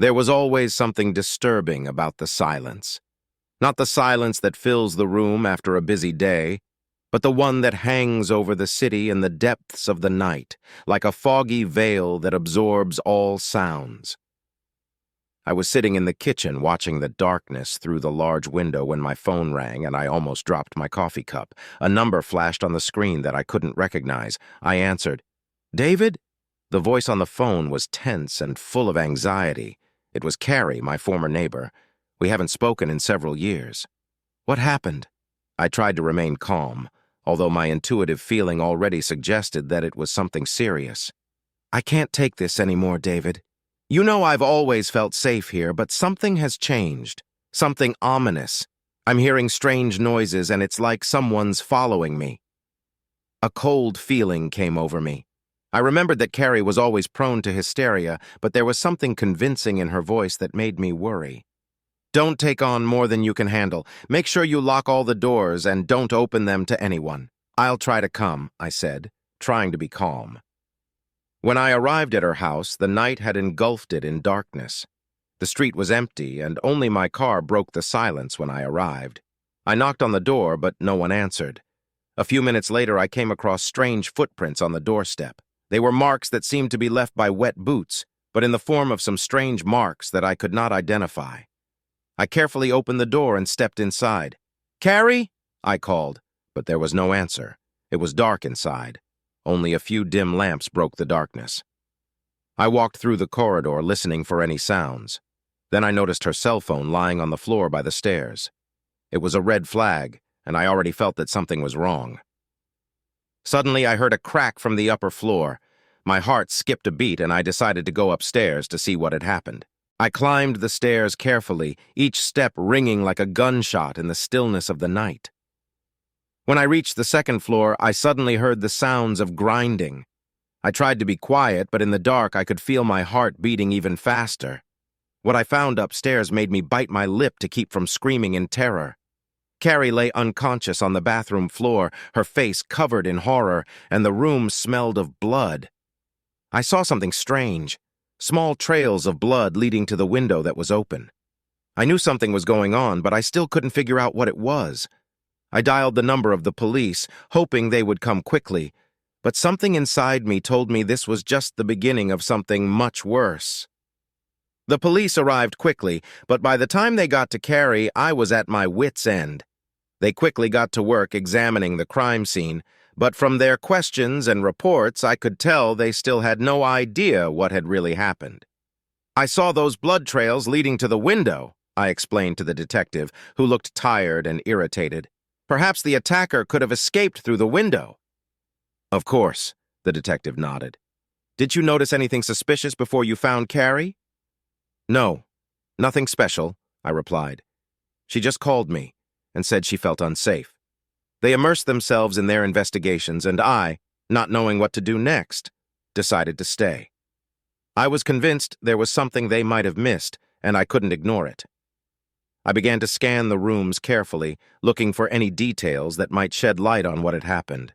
There was always something disturbing about the silence. Not the silence that fills the room after a busy day, but the one that hangs over the city in the depths of the night, like a foggy veil that absorbs all sounds. I was sitting in the kitchen watching the darkness through the large window when my phone rang and I almost dropped my coffee cup. A number flashed on the screen that I couldn't recognize. I answered. "David?" The voice on the phone was tense and full of anxiety. It was Carrie, my former neighbor. We haven't spoken in several years. "What happened?" I tried to remain calm, although my intuitive feeling already suggested that it was something serious. "I can't take this anymore, David. You know I've always felt safe here, but something has changed. Something ominous. I'm hearing strange noises and it's like someone's following me." A cold feeling came over me. I remembered that Carrie was always prone to hysteria, but there was something convincing in her voice that made me worry. "Don't take on more than you can handle. Make sure you lock all the doors and don't open them to anyone." "I'll try to come," I said, trying to be calm. When I arrived at her house, the night had engulfed it in darkness. The street was empty, and only my car broke the silence when I arrived. I knocked on the door, but no one answered. A few minutes later, I came across strange footprints on the doorstep. They were marks that seemed to be left by wet boots, but in the form of some strange marks that I could not identify. I carefully opened the door and stepped inside. "Carrie?" I called, but there was no answer. It was dark inside. Only a few dim lamps broke the darkness. I walked through the corridor, listening for any sounds. Then I noticed her cell phone lying on the floor by the stairs. It was a red flag, and I already felt that something was wrong. Suddenly, I heard a crack from the upper floor. My heart skipped a beat, and I decided to go upstairs to see what had happened. I climbed the stairs carefully, each step ringing like a gunshot in the stillness of the night. When I reached the second floor, I suddenly heard the sounds of grinding. I tried to be quiet, but in the dark I could feel my heart beating even faster. What I found upstairs made me bite my lip to keep from screaming in terror. Carrie lay unconscious on the bathroom floor, her face covered in horror, and the room smelled of blood. I saw something strange, small trails of blood leading to the window that was open. I knew something was going on, but I still couldn't figure out what it was. I dialed the number of the police, hoping they would come quickly, but something inside me told me this was just the beginning of something much worse. The police arrived quickly, but by the time they got to Carrie, I was at my wits' end. They quickly got to work examining the crime scene, but from their questions and reports, I could tell they still had no idea what had really happened. "I saw those blood trails leading to the window," I explained to the detective, who looked tired and irritated. "Perhaps the attacker could have escaped through the window." "Of course," the detective nodded. "Did you notice anything suspicious before you found Carrie?" "No, nothing special," I replied. "She just called me and said she felt unsafe." They immersed themselves in their investigations, and I, not knowing what to do next, decided to stay. I was convinced there was something they might have missed, and I couldn't ignore it. I began to scan the rooms carefully, looking for any details that might shed light on what had happened.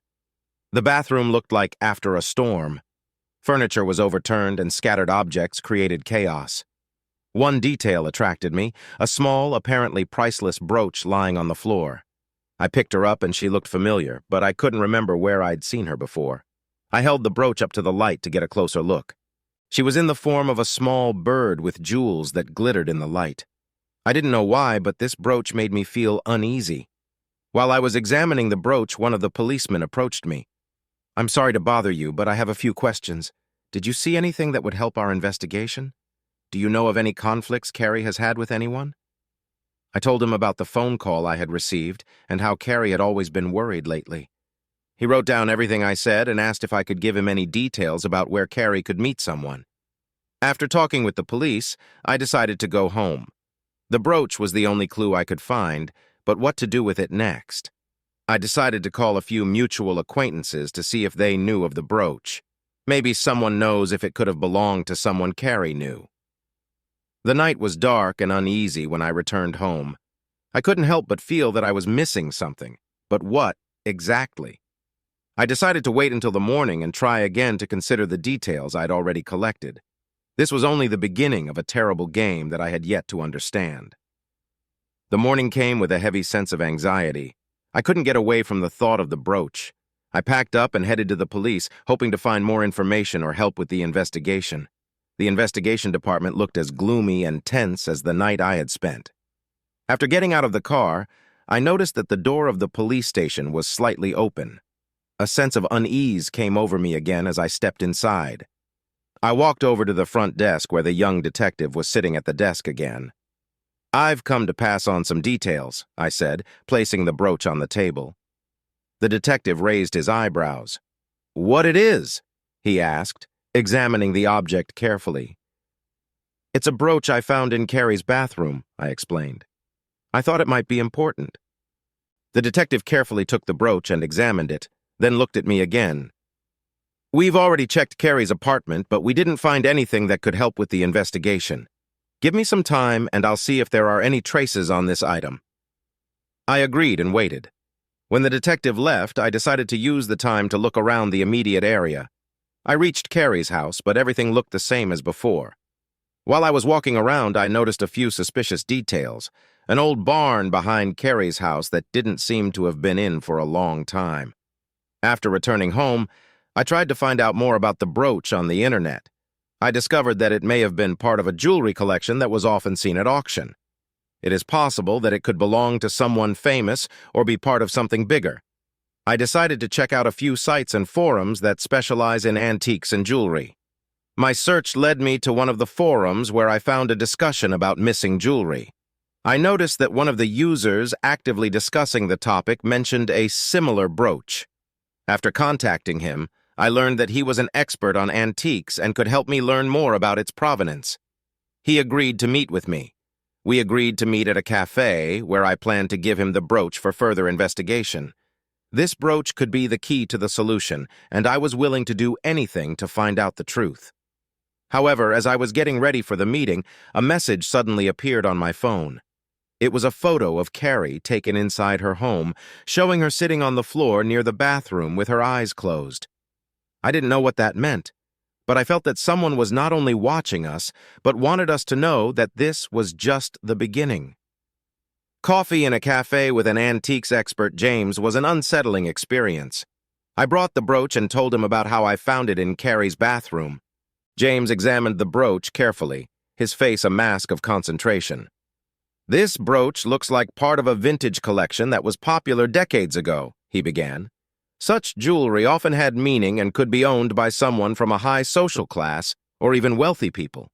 The bathroom looked like after a storm. Furniture was overturned and scattered objects created chaos. One detail attracted me, a small, apparently priceless brooch lying on the floor. I picked her up and she looked familiar, but I couldn't remember where I'd seen her before. I held the brooch up to the light to get a closer look. She was in the form of a small bird with jewels that glittered in the light. I didn't know why, but this brooch made me feel uneasy. While I was examining the brooch, one of the policemen approached me. "I'm sorry to bother you, but I have a few questions. Did you see anything that would help our investigation? Do you know of any conflicts Carrie has had with anyone?" I told him about the phone call I had received and how Carrie had always been worried lately. He wrote down everything I said and asked if I could give him any details about where Carrie could meet someone. After talking with the police, I decided to go home. The brooch was the only clue I could find, but what to do with it next? I decided to call a few mutual acquaintances to see if they knew of the brooch. Maybe someone knows if it could have belonged to someone Carrie knew. The night was dark and uneasy when I returned home. I couldn't help but feel that I was missing something, but what exactly? I decided to wait until the morning and try again to consider the details I'd already collected. This was only the beginning of a terrible game that I had yet to understand. The morning came with a heavy sense of anxiety. I couldn't get away from the thought of the brooch. I packed up and headed to the police, hoping to find more information or help with the investigation. The investigation department looked as gloomy and tense as the night I had spent. After getting out of the car, I noticed that the door of the police station was slightly open. A sense of unease came over me again as I stepped inside. I walked over to the front desk where the young detective was sitting at the desk again. "I've come to pass on some details," I said, placing the brooch on the table. The detective raised his eyebrows. "What it is?" he asked, examining the object carefully. "It's a brooch I found in Carrie's bathroom," I explained. "I thought it might be important." The detective carefully took the brooch and examined it, then looked at me again. "We've already checked Carrie's apartment, but we didn't find anything that could help with the investigation. Give me some time and I'll see if there are any traces on this item." I agreed and waited. When the detective left, I decided to use the time to look around the immediate area. I reached Carrie's house, but everything looked the same as before. While I was walking around, I noticed a few suspicious details. An old barn behind Carrie's house that didn't seem to have been in for a long time. After returning home, I tried to find out more about the brooch on the internet. I discovered that it may have been part of a jewelry collection that was often seen at auction. It is possible that it could belong to someone famous or be part of something bigger. I decided to check out a few sites and forums that specialize in antiques and jewelry. My search led me to one of the forums where I found a discussion about missing jewelry. I noticed that one of the users actively discussing the topic mentioned a similar brooch. After contacting him, I learned that he was an expert on antiques and could help me learn more about its provenance. He agreed to meet with me. We agreed to meet at a cafe where I planned to give him the brooch for further investigation. This brooch could be the key to the solution, and I was willing to do anything to find out the truth. However, as I was getting ready for the meeting, a message suddenly appeared on my phone. It was a photo of Carrie taken inside her home, showing her sitting on the floor near the bathroom with her eyes closed. I didn't know what that meant, but I felt that someone was not only watching us, but wanted us to know that this was just the beginning. Coffee in a cafe with an antiques expert, James, was an unsettling experience. I brought the brooch and told him about how I found it in Carrie's bathroom. James examined the brooch carefully, his face a mask of concentration. "This brooch looks like part of a vintage collection that was popular decades ago," he began. "Such jewelry often had meaning and could be owned by someone from a high social class or even wealthy people."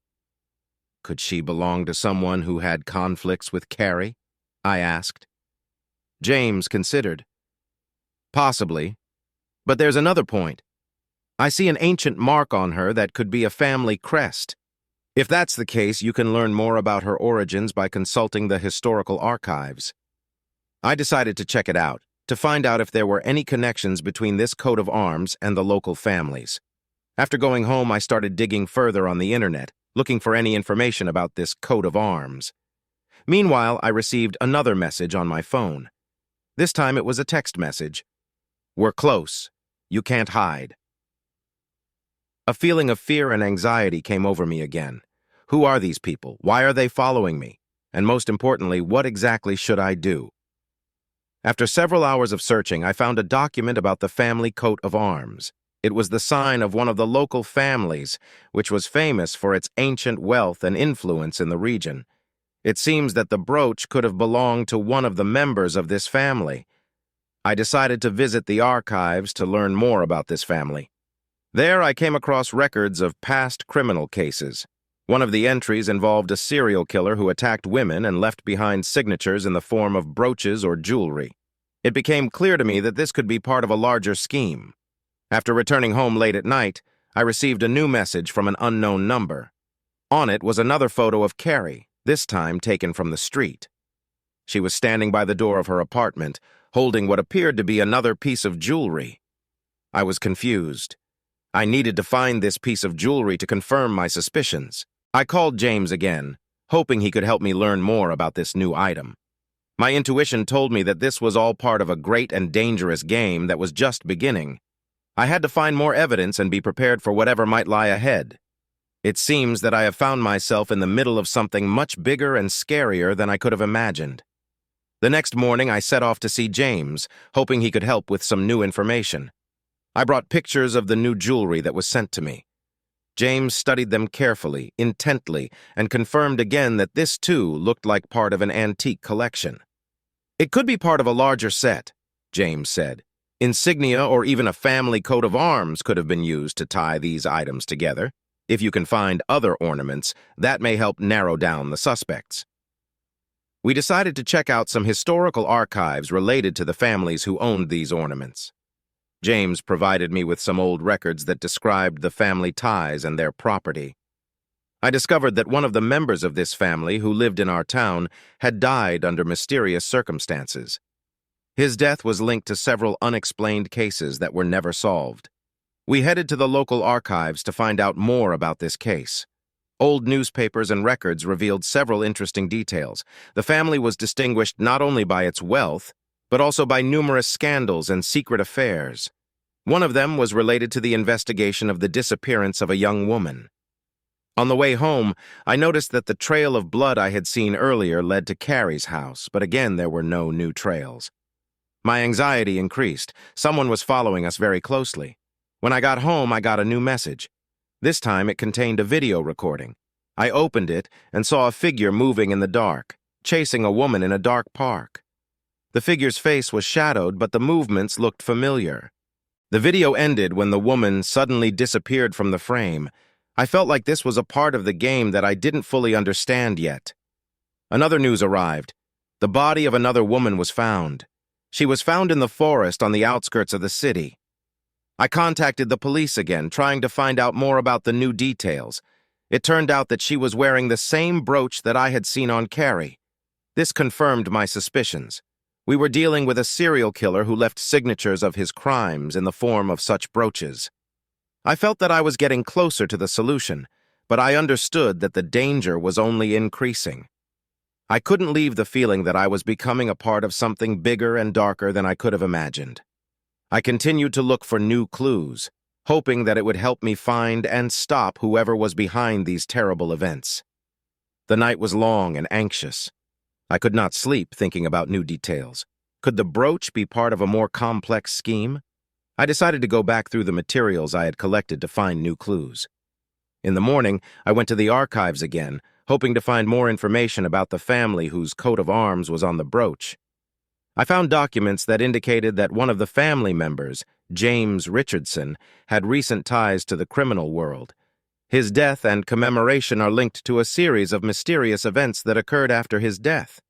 "Could she belong to someone who had conflicts with Carrie?" I asked. James considered. "Possibly. But there's another point. I see an ancient mark on her that could be a family crest. If that's the case, you can learn more about her origins by consulting the historical archives." I decided to check it out, to find out if there were any connections between this coat of arms and the local families. After going home, I started digging further on the internet, looking for any information about this coat of arms. Meanwhile, I received another message on my phone. This time it was a text message. "We're close. You can't hide." A feeling of fear and anxiety came over me again. Who are these people? Why are they following me? And most importantly, what exactly should I do? After several hours of searching, I found a document about the family coat of arms. It was the sign of one of the local families, which was famous for its ancient wealth and influence in the region. It seems that the brooch could have belonged to one of the members of this family. I decided to visit the archives to learn more about this family. There I came across records of past criminal cases. One of the entries involved a serial killer who attacked women and left behind signatures in the form of brooches or jewelry. It became clear to me that this could be part of a larger scheme. After returning home late at night, I received a new message from an unknown number. On it was another photo of Carrie, this time taken from the street. She was standing by the door of her apartment, holding what appeared to be another piece of jewelry. I was confused. I needed to find this piece of jewelry to confirm my suspicions. I called James again, hoping he could help me learn more about this new item. My intuition told me that this was all part of a great and dangerous game that was just beginning. I had to find more evidence and be prepared for whatever might lie ahead. It seems that I have found myself in the middle of something much bigger and scarier than I could have imagined. The next morning, I set off to see James, hoping he could help with some new information. I brought pictures of the new jewelry that was sent to me. James studied them carefully, intently, and confirmed again that this, too, looked like part of an antique collection. "It could be part of a larger set," James said. "Insignia or even a family coat of arms could have been used to tie these items together. If you can find other ornaments, that may help narrow down the suspects." We decided to check out some historical archives related to the families who owned these ornaments. James provided me with some old records that described the family ties and their property. I discovered that one of the members of this family who lived in our town had died under mysterious circumstances. His death was linked to several unexplained cases that were never solved. We headed to the local archives to find out more about this case. Old newspapers and records revealed several interesting details. The family was distinguished not only by its wealth, but also by numerous scandals and secret affairs. One of them was related to the investigation of the disappearance of a young woman. On the way home, I noticed that the trail of blood I had seen earlier led to Carrie's house, but again there were no new trails. My anxiety increased. Someone was following us very closely. When I got home, I got a new message. This time it contained a video recording. I opened it and saw a figure moving in the dark, chasing a woman in a dark park. The figure's face was shadowed, but the movements looked familiar. The video ended when the woman suddenly disappeared from the frame. I felt like this was a part of the game that I didn't fully understand yet. Another news arrived. The body of another woman was found. She was found in the forest on the outskirts of the city. I contacted the police again, trying to find out more about the new details. It turned out that she was wearing the same brooch that I had seen on Carrie. This confirmed my suspicions. We were dealing with a serial killer who left signatures of his crimes in the form of such brooches. I felt that I was getting closer to the solution, but I understood that the danger was only increasing. I couldn't leave the feeling that I was becoming a part of something bigger and darker than I could have imagined. I continued to look for new clues, hoping that it would help me find and stop whoever was behind these terrible events. The night was long and anxious. I could not sleep thinking about new details. Could the brooch be part of a more complex scheme? I decided to go back through the materials I had collected to find new clues. In the morning, I went to the archives again, hoping to find more information about the family whose coat of arms was on the brooch. I found documents that indicated that one of the family members, James Richardson, had recent ties to the criminal world. His death and commemoration are linked to a series of mysterious events that occurred after his death.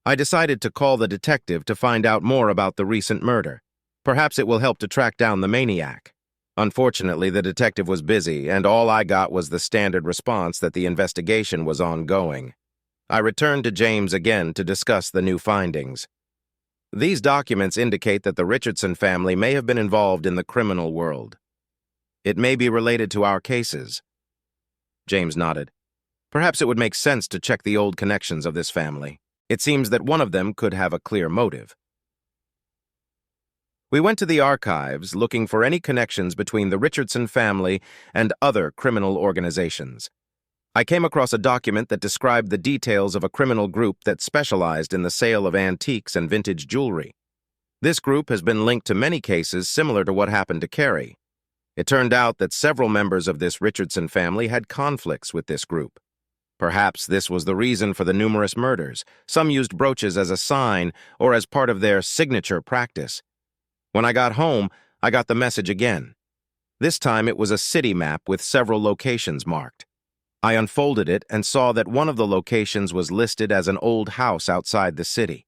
I decided to call the detective to find out more about the recent murder. Perhaps it will help to track down the maniac. Unfortunately, the detective was busy, and all I got was the standard response that the investigation was ongoing. I returned to James again to discuss the new findings. These documents indicate that the Richardson family may have been involved in the criminal world. It may be related to our cases. James nodded. Perhaps it would make sense to check the old connections of this family. It seems that one of them could have a clear motive. We went to the archives looking for any connections between the Richardson family and other criminal organizations. I came across a document that described the details of a criminal group that specialized in the sale of antiques and vintage jewelry. This group has been linked to many cases similar to what happened to Carrie. It turned out that several members of this Richardson family had conflicts with this group. Perhaps this was the reason for the numerous murders. Some used brooches as a sign or as part of their signature practice. When I got home, I got the message again. This time it was a city map with several locations marked. I unfolded it and saw that one of the locations was listed as an old house outside the city.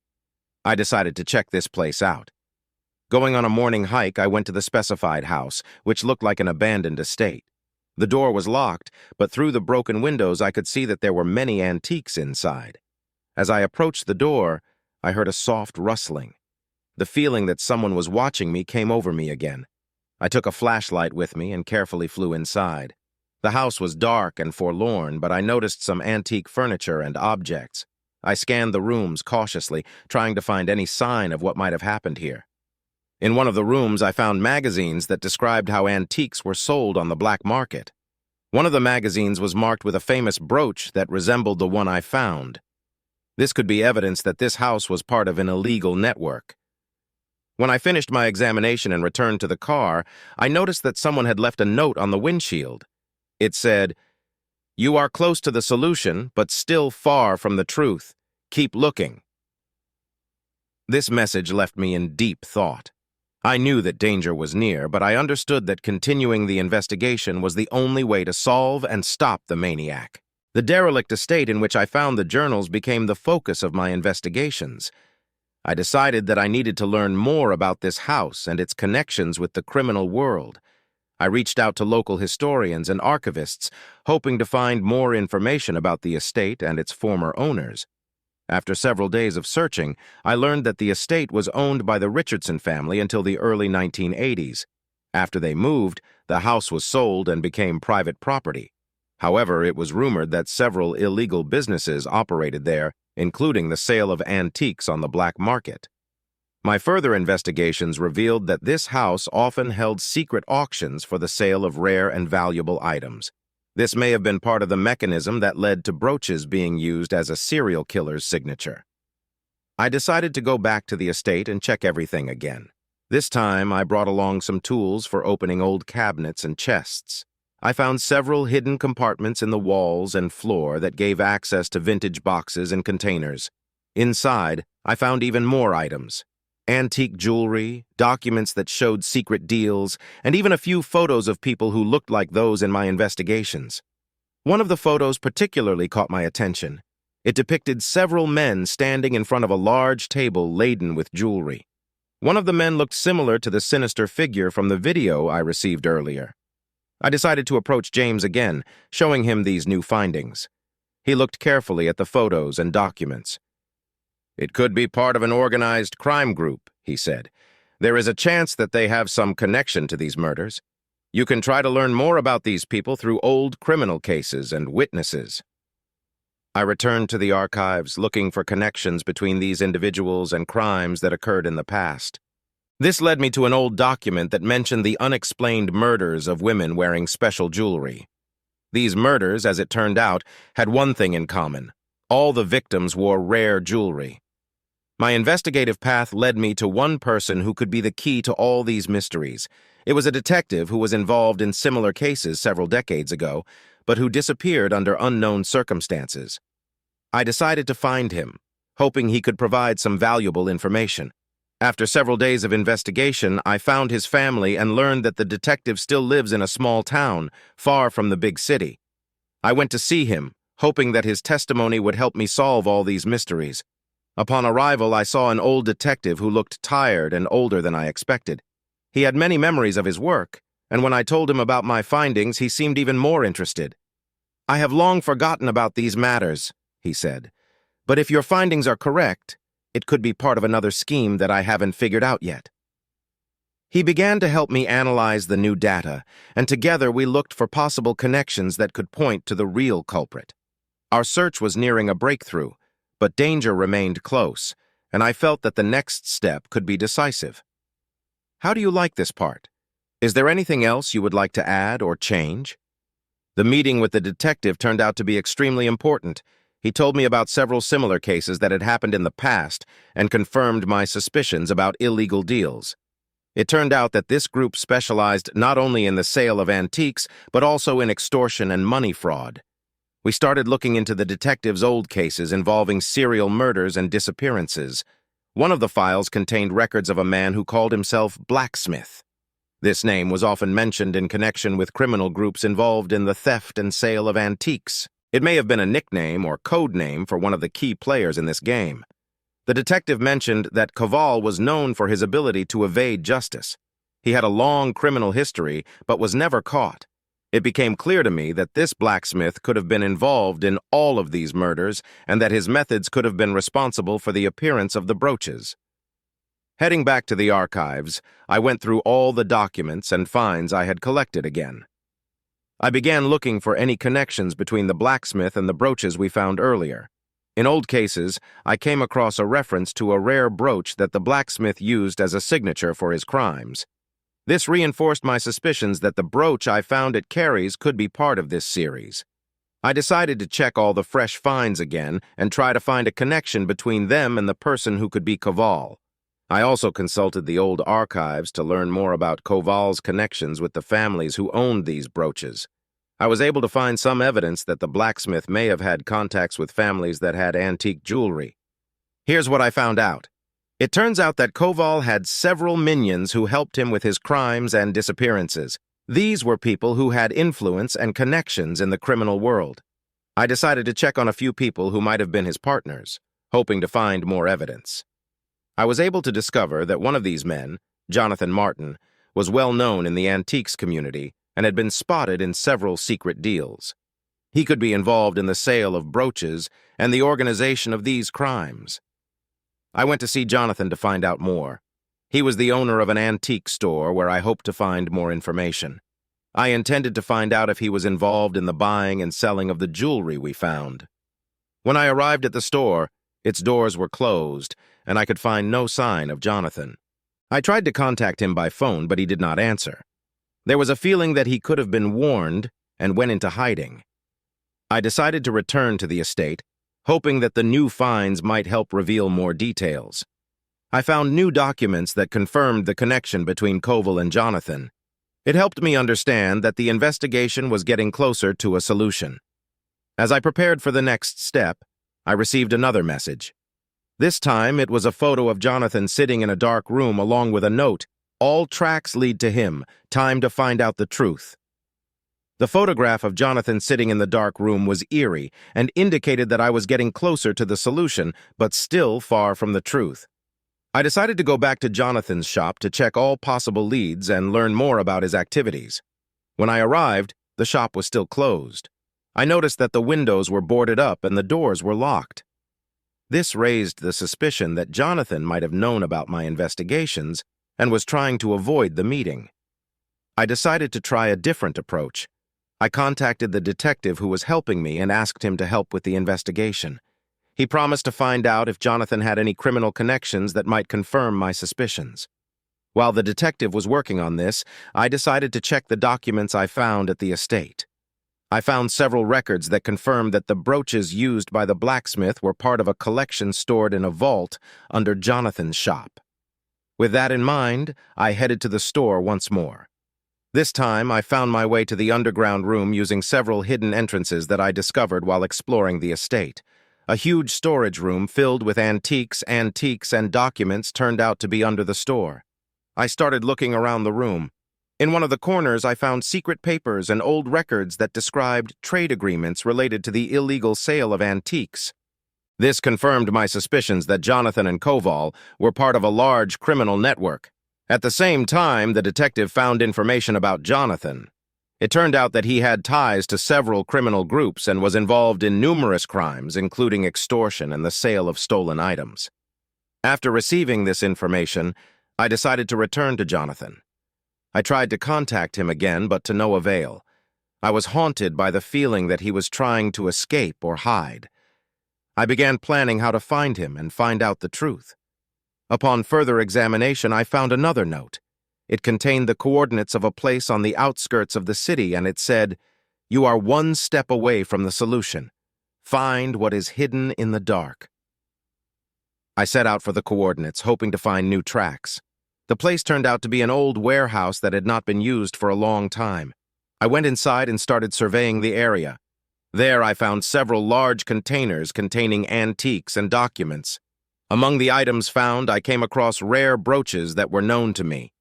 I decided to check this place out. Going on a morning hike, I went to the specified house, which looked like an abandoned estate. The door was locked, but through the broken windows I could see that there were many antiques inside. As I approached the door, I heard a soft rustling. The feeling that someone was watching me came over me again. I took a flashlight with me and carefully flew inside. The house was dark and forlorn, but I noticed some antique furniture and objects. I scanned the rooms cautiously, trying to find any sign of what might have happened here. In one of the rooms, I found magazines that described how antiques were sold on the black market. One of the magazines was marked with a famous brooch that resembled the one I found. This could be evidence that this house was part of an illegal network. When I finished my examination and returned to the car, I noticed that someone had left a note on the windshield. It said, "You are close to the solution, but still far from the truth. Keep looking." This message left me in deep thought. I knew that danger was near, but I understood that continuing the investigation was the only way to solve and stop the maniac. The derelict estate in which I found the journals became the focus of my investigations. I decided that I needed to learn more about this house and its connections with the criminal world. I reached out to local historians and archivists, hoping to find more information about the estate and its former owners. After several days of searching, I learned that the estate was owned by the Richardson family until the early 1980s. After they moved, the house was sold and became private property. However, it was rumored that several illegal businesses operated there, including the sale of antiques on the black market. My further investigations revealed that this house often held secret auctions for the sale of rare and valuable items. This may have been part of the mechanism that led to brooches being used as a serial killer's signature. I decided to go back to the estate and check everything again. This time, I brought along some tools for opening old cabinets and chests. I found several hidden compartments in the walls and floor that gave access to vintage boxes and containers. Inside, I found even more items: antique jewelry, documents that showed secret deals, and even a few photos of people who looked like those in my investigations. One of the photos particularly caught my attention. It depicted several men standing in front of a large table laden with jewelry. One of the men looked similar to the sinister figure from the video I received earlier. I decided to approach James again, showing him these new findings. He looked carefully at the photos and documents. "It could be part of an organized crime group," he said. "There is a chance that they have some connection to these murders. You can try to learn more about these people through old criminal cases and witnesses." I returned to the archives, looking for connections between these individuals and crimes that occurred in the past. This led me to an old document that mentioned the unexplained murders of women wearing special jewelry. These murders, as it turned out, had one thing in common: all the victims wore rare jewelry. My investigative path led me to one person who could be the key to all these mysteries. It was a detective who was involved in similar cases several decades ago, but who disappeared under unknown circumstances. I decided to find him, hoping he could provide some valuable information. After several days of investigation, I found his family and learned that the detective still lives in a small town, far from the big city. I went to see him, hoping that his testimony would help me solve all these mysteries. Upon arrival, I saw an old detective who looked tired and older than I expected. He had many memories of his work, and when I told him about my findings, he seemed even more interested. "I have long forgotten about these matters," he said, "but if your findings are correct, it could be part of another scheme that I haven't figured out yet." He began to help me analyze the new data, and together we looked for possible connections that could point to the real culprit. Our search was nearing a breakthrough, but danger remained close, and I felt that the next step could be decisive. How do you like this part? Is there anything else you would like to add or change? The meeting with the detective turned out to be extremely important. He told me about several similar cases that had happened in the past and confirmed my suspicions about illegal deals. It turned out that this group specialized not only in the sale of antiques, but also in extortion and money fraud. We started looking into the detective's old cases involving serial murders and disappearances. One of the files contained records of a man who called himself Blacksmith. This name was often mentioned in connection with criminal groups involved in the theft and sale of antiques. It may have been a nickname or code name for one of the key players in this game. The detective mentioned that Koval was known for his ability to evade justice. He had a long criminal history, but was never caught. It became clear to me that this blacksmith could have been involved in all of these murders and that his methods could have been responsible for the appearance of the brooches. Heading back to the archives, I went through all the documents and finds I had collected again. I began looking for any connections between the blacksmith and the brooches we found earlier. In old cases, I came across a reference to a rare brooch that the blacksmith used as a signature for his crimes. This reinforced my suspicions that the brooch I found at Carrie's could be part of this series. I decided to check all the fresh finds again and try to find a connection between them and the person who could be Koval. I also consulted the old archives to learn more about Koval's connections with the families who owned these brooches. I was able to find some evidence that the blacksmith may have had contacts with families that had antique jewelry. Here's what I found out. It turns out that Koval had several minions who helped him with his crimes and disappearances. These were people who had influence and connections in the criminal world. I decided to check on a few people who might have been his partners, hoping to find more evidence. I was able to discover that one of these men, Jonathan Martin, was well known in the antiques community and had been spotted in several secret deals. He could be involved in the sale of brooches and the organization of these crimes. I went to see Jonathan to find out more. He was the owner of an antique store where I hoped to find more information. I intended to find out if he was involved in the buying and selling of the jewelry we found. When I arrived at the store, its doors were closed, and I could find no sign of Jonathan. I tried to contact him by phone, but he did not answer. There was a feeling that he could have been warned and went into hiding. I decided to return to the estate, hoping that the new finds might help reveal more details. I found new documents that confirmed the connection between Koval and Jonathan. It helped me understand that the investigation was getting closer to a solution. As I prepared for the next step, I received another message. This time, it was a photo of Jonathan sitting in a dark room along with a note, "All tracks lead to him. Time to find out the truth." The photograph of Jonathan sitting in the dark room was eerie and indicated that I was getting closer to the solution, but still far from the truth. I decided to go back to Jonathan's shop to check all possible leads and learn more about his activities. When I arrived, the shop was still closed. I noticed that the windows were boarded up and the doors were locked. This raised the suspicion that Jonathan might have known about my investigations and was trying to avoid the meeting. I decided to try a different approach. I contacted the detective who was helping me and asked him to help with the investigation. He promised to find out if Jonathan had any criminal connections that might confirm my suspicions. While the detective was working on this, I decided to check the documents I found at the estate. I found several records that confirmed that the brooches used by the blacksmith were part of a collection stored in a vault under Jonathan's shop. With that in mind, I headed to the store once more. This time, I found my way to the underground room using several hidden entrances that I discovered while exploring the estate. A huge storage room filled with antiques, and documents turned out to be under the store. I started looking around the room. In one of the corners, I found secret papers and old records that described trade agreements related to the illegal sale of antiques. This confirmed my suspicions that Jonathan and Koval were part of a large criminal network. At the same time, the detective found information about Jonathan. It turned out that he had ties to several criminal groups and was involved in numerous crimes, including extortion and the sale of stolen items. After receiving this information, I decided to return to Jonathan. I tried to contact him again, but to no avail. I was haunted by the feeling that he was trying to escape or hide. I began planning how to find him and find out the truth. Upon further examination, I found another note. It contained the coordinates of a place on the outskirts of the city, and it said, "You are one step away from the solution. Find what is hidden in the dark." I set out for the coordinates, hoping to find new tracks. The place turned out to be an old warehouse that had not been used for a long time. I went inside and started surveying the area. There I found several large containers containing antiques and documents. Among the items found, I came across rare brooches that were known to me.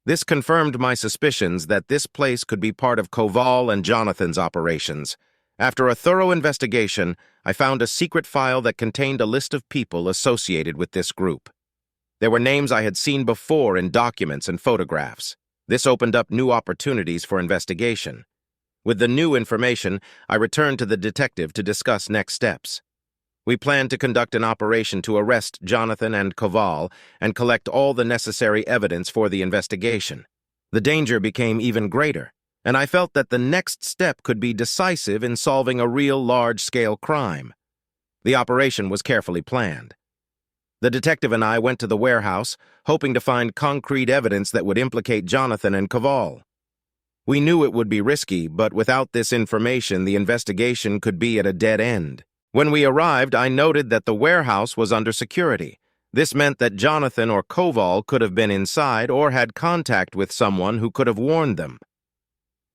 This confirmed my suspicions that this place could be part of Koval and Jonathan's operations. After a thorough investigation, I found a secret file that contained a list of people associated with this group. There were names I had seen before in documents and photographs. This opened up new opportunities for investigation. With the new information, I returned to the detective to discuss next steps. We planned to conduct an operation to arrest Jonathan and Koval and collect all the necessary evidence for the investigation. The danger became even greater, and I felt that the next step could be decisive in solving a real large-scale crime. The operation was carefully planned. The detective and I went to the warehouse, hoping to find concrete evidence that would implicate Jonathan and Koval. We knew it would be risky, but without this information, the investigation could be at a dead end. When we arrived, I noted that the warehouse was under security. This meant that Jonathan or Koval could have been inside or had contact with someone who could have warned them.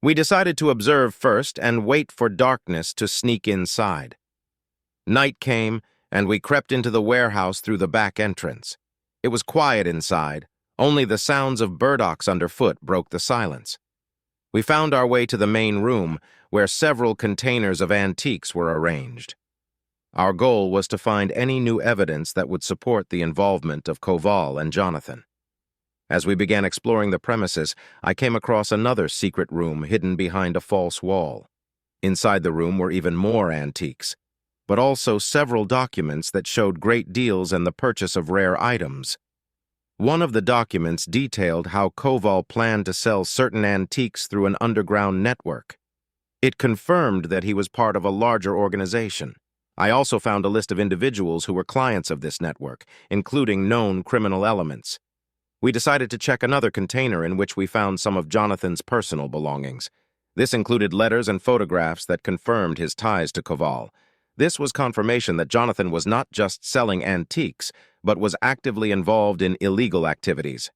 We decided to observe first and wait for darkness to sneak inside. Night came, and we crept into the warehouse through the back entrance. It was quiet inside. Only the sounds of burdocks underfoot broke the silence. We found our way to the main room, where several containers of antiques were arranged. Our goal was to find any new evidence that would support the involvement of Koval and Jonathan. As we began exploring the premises, I came across another secret room hidden behind a false wall. Inside the room were even more antiques, but also several documents that showed great deals and the purchase of rare items. One of the documents detailed how Koval planned to sell certain antiques through an underground network. It confirmed that he was part of a larger organization. I also found a list of individuals who were clients of this network, including known criminal elements. We decided to check another container in which we found some of Jonathan's personal belongings. This included letters and photographs that confirmed his ties to Koval. This was confirmation that Jonathan was not just selling antiques, but was actively involved in illegal activities.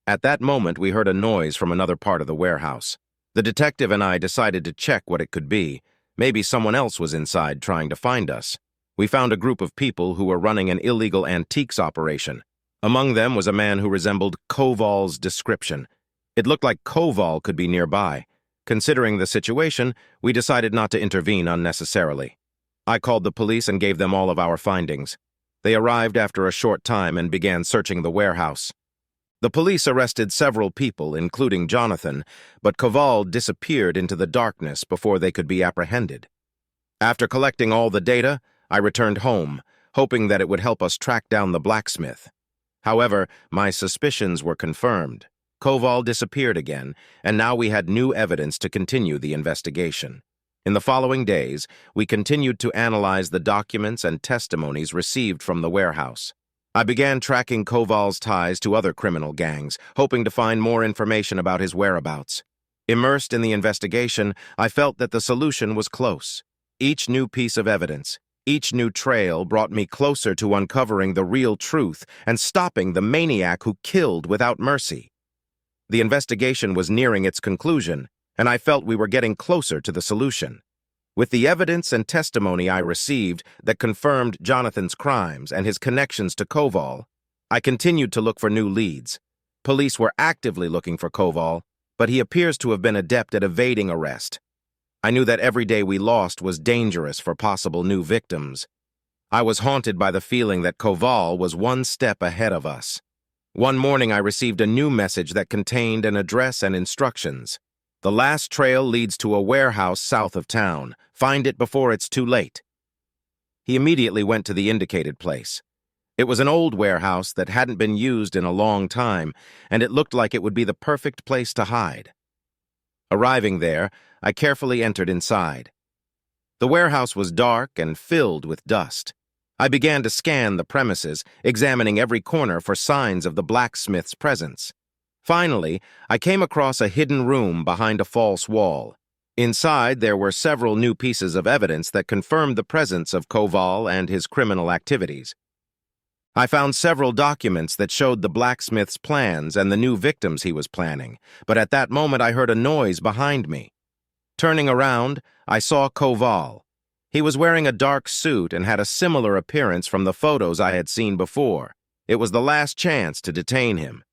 At that moment, we heard a noise from another part of the warehouse. The detective and I decided to check what it could be. Maybe someone else was inside trying to find us. We found a group of people who were running an illegal antiques operation. Among them was a man who resembled Koval's description. It looked like Koval could be nearby. Considering the situation, we decided not to intervene unnecessarily. I called the police and gave them all of our findings. They arrived after a short time and began searching the warehouse. The police arrested several people, including Jonathan, but Koval disappeared into the darkness before they could be apprehended. After collecting all the data, I returned home, hoping that it would help us track down the blacksmith. However, my suspicions were confirmed. Koval disappeared again, and now we had new evidence to continue the investigation. In the following days, we continued to analyze the documents and testimonies received from the warehouse. I began tracking Koval's ties to other criminal gangs, hoping to find more information about his whereabouts. Immersed in the investigation, I felt that the solution was close. Each new piece of evidence, each new trail brought me closer to uncovering the real truth and stopping the maniac who killed without mercy. The investigation was nearing its conclusion, and I felt we were getting closer to the solution. With the evidence and testimony I received that confirmed Jonathan's crimes and his connections to Koval, I continued to look for new leads. Police were actively looking for Koval, but he appears to have been adept at evading arrest. I knew that every day we lost was dangerous for possible new victims. I was haunted by the feeling that Koval was one step ahead of us. One morning I received a new message that contained an address and instructions. The last trail leads to a warehouse south of town. Find it before it's too late. He immediately went to the indicated place. It was an old warehouse that hadn't been used in a long time, and it looked like it would be the perfect place to hide. Arriving there, I carefully entered inside. The warehouse was dark and filled with dust. I began to scan the premises, examining every corner for signs of the blacksmith's presence. Finally, I came across a hidden room behind a false wall. Inside, there were several new pieces of evidence that confirmed the presence of Koval and his criminal activities. I found several documents that showed the blacksmith's plans and the new victims he was planning, but at that moment I heard a noise behind me. Turning around, I saw Koval. He was wearing a dark suit and had a similar appearance from the photos I had seen before. It was the last chance to detain him.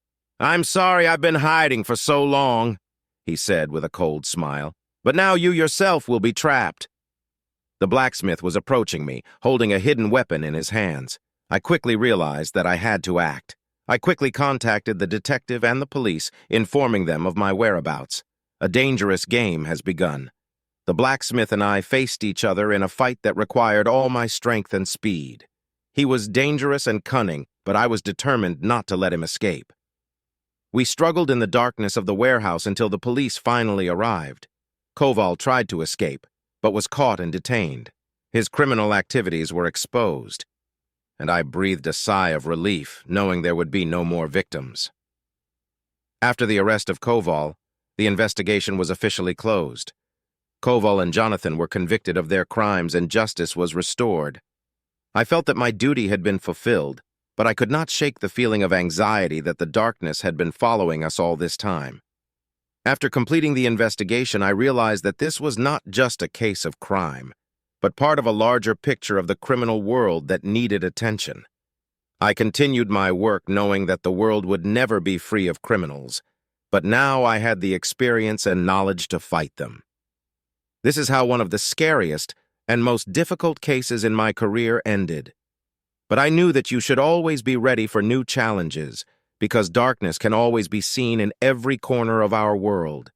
"I'm sorry I've been hiding for so long," he said with a cold smile, "but now you yourself will be trapped." The blacksmith was approaching me, holding a hidden weapon in his hands. I quickly realized that I had to act. I quickly contacted the detective and the police, informing them of my whereabouts. A dangerous game has begun. The blacksmith and I faced each other in a fight that required all my strength and speed. He was dangerous and cunning, but I was determined not to let him escape. We struggled in the darkness of the warehouse until the police finally arrived. Koval tried to escape, but was caught and detained. His criminal activities were exposed. and I breathed a sigh of relief, knowing there would be no more victims. After the arrest of Koval, the investigation was officially closed. Koval and Jonathan were convicted of their crimes and justice was restored. I felt that my duty had been fulfilled, but I could not shake the feeling of anxiety that the darkness had been following us all this time. After completing the investigation, I realized that this was not just a case of crime, but part of a larger picture of the criminal world that needed attention. I continued my work knowing that the world would never be free of criminals, but now I had the experience and knowledge to fight them. This is how one of the scariest and most difficult cases in my career ended. But I knew that you should always be ready for new challenges, because darkness can always be seen in every corner of our world.